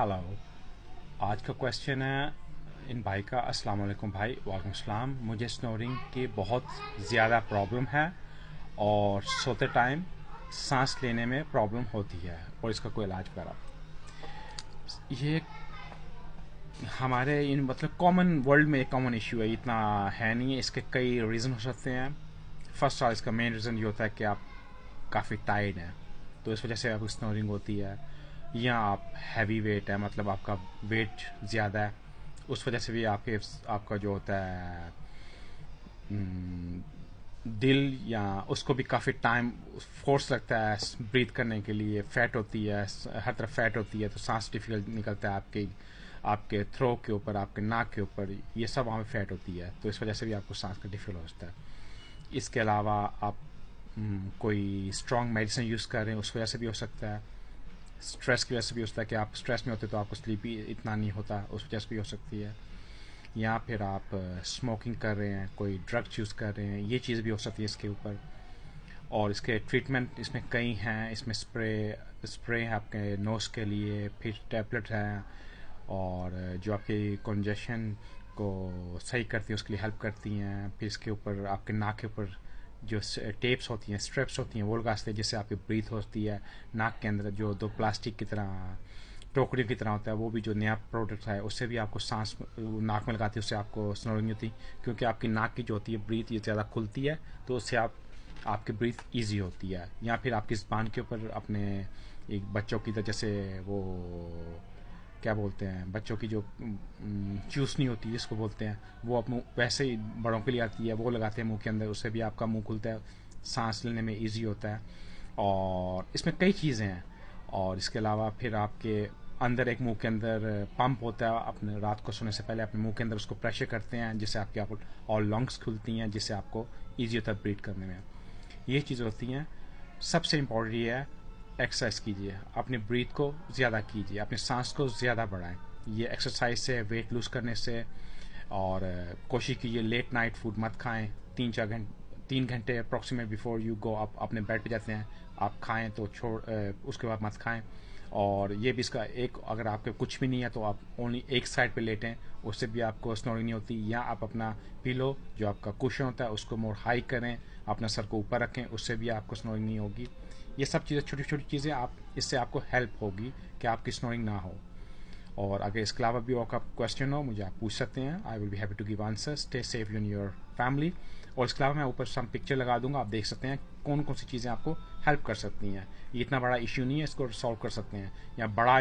Hello. आज का question है इन भाई का। अस्सलाम वालेकुम भाई। वालेकुम सलाम। मुझे स्नोरिंग की बहुत ज़्यादा प्रॉब्लम है और सोते टाइम सांस लेने में प्रॉब्लम होती है और इसका कोई इलाज करा। ये हमारे इन मतलब कॉमन वर्ल्ड में एक कॉमन इशू है, इतना है नहीं है। इसके कई रीज़न हो सकते हैं। फर्स्ट ऑल इसका मेन रीज़न ये होता है कि आप काफ़ी टायर्ड हैं, तो इस वजह से आपको स्नोरिंग होती है। या आप हैवी वेट है, मतलब आपका वेट ज़्यादा है, उस वजह से भी आपका जो होता है दिल या उसको भी काफ़ी टाइम फोर्स लगता है ब्रीथ करने के लिए। फैट होती है, हर तरफ फैट होती है, तो सांस डिफिकल्ट निकलता है आपके आपके थ्रो के ऊपर, आपके नाक के ऊपर, ये सब वहाँ पे फैट होती है, तो इस वजह से भी आपको सांस का डिफिकल्ट होता है। इसके अलावा आप कोई स्ट्रॉन्ग मेडिसिन यूज़ कर रहे हैं, उस वजह से भी हो सकता है। स्ट्रेस की वजह से भी हो सकता है कि आप स्ट्रेस में होते तो आपको स्लीपी इतना नहीं होता, उस वजह से भी हो सकती है। या फिर आप स्मोकिंग कर रहे हैं, कोई ड्रग्स यूज़ कर रहे हैं, ये चीज़ भी हो सकती है इसके ऊपर। और इसके ट्रीटमेंट इसमें कई हैं। इसमें स्प्रे है आपके नोज़ के लिए, फिर टैबलेट हैं, और जो आपकी कंजेशन को सही करती है उसके लिए हेल्प करती हैं। फिर इसके ऊपर आपके नाक के ऊपर जो टेप्स होती हैं, स्ट्रेप्स होती हैं, वो लगाते हैं, जिससे आपकी ब्रीथ होती है। नाक के अंदर जो दो प्लास्टिक की तरह टोकरी की तरह होता है, वो भी जो नया प्रोडक्ट है, उससे भी आपको सांस नाक में लगाती है, उससे आपको स्नोरिंग होती, क्योंकि आपकी नाक की जो होती है ब्रीथ ये ज़्यादा खुलती है, तो उससे आपकी ब्रीथ ईजी होती है। या फिर आपकी ज़बान के ऊपर अपने एक बच्चों की तरह, जैसे वो क्या बोलते हैं, बच्चों की जो चूसनी होती है जिसको बोलते हैं, वो आप वैसे ही बड़ों के लिए आती है, वो लगाते हैं मुंह के अंदर, उससे भी आपका मुंह खुलता है, सांस लेने में इजी होता है। और इसमें कई चीज़ें हैं। और इसके अलावा फिर आपके अंदर एक मुंह के अंदर पंप होता है, अपने रात को सोने से पहले अपने मुंह के अंदर उसको प्रेशर करते हैं, जिससे आपकी और लंग्स खुलती हैं, जिससे आपको ईजी होता है ब्रीथ करने में। ये चीज़ें होती हैं। सबसे इम्पोर्टेंट ये है, एक्सरसाइज कीजिए, अपनी ब्रीथ को ज़्यादा कीजिए, अपनी सांस को ज़्यादा बढ़ाएं। ये एक्सरसाइज से, वेट लूज़ करने से। और कोशिश कीजिए लेट नाइट फूड मत खाएं। 3 घंटे अप्रॉक्सीमेट बिफोर यू गो, आप अपने बेड पे जाते हैं, आप खाएं तो उसके बाद मत खाएं। और ये भी इसका एक, अगर आपके कुछ भी नहीं है तो आप ओनली एक साइड पे लेटें, उससे भी आपको स्नोरिंग नहीं होती। या आप अपना पिलो जो आपका कुशन होता है उसको मोर हाई करें, अपना सर को ऊपर रखें, उससे भी आपको स्नोरिंग नहीं होगी। ये सब चीज़ें, छोटी छोटी चीज़ें, आप इससे आपको हेल्प होगी कि आपकी स्नोरिंग ना हो। और अगर इसके अलावा भी आपका क्वेश्चन हो, मुझे आप पूछ सकते हैं। I will be happy to give answer. Stay safe you and your family. और इसके अलावा मैं ऊपर सम पिक्चर लगा दूंगा, आप देख सकते हैं कौन कौन सी चीज़ें आपको हेल्प कर सकती हैं। ये इतना बड़ा इश्यू नहीं है, इसको सॉल्व कर सकते हैं। या बड़ा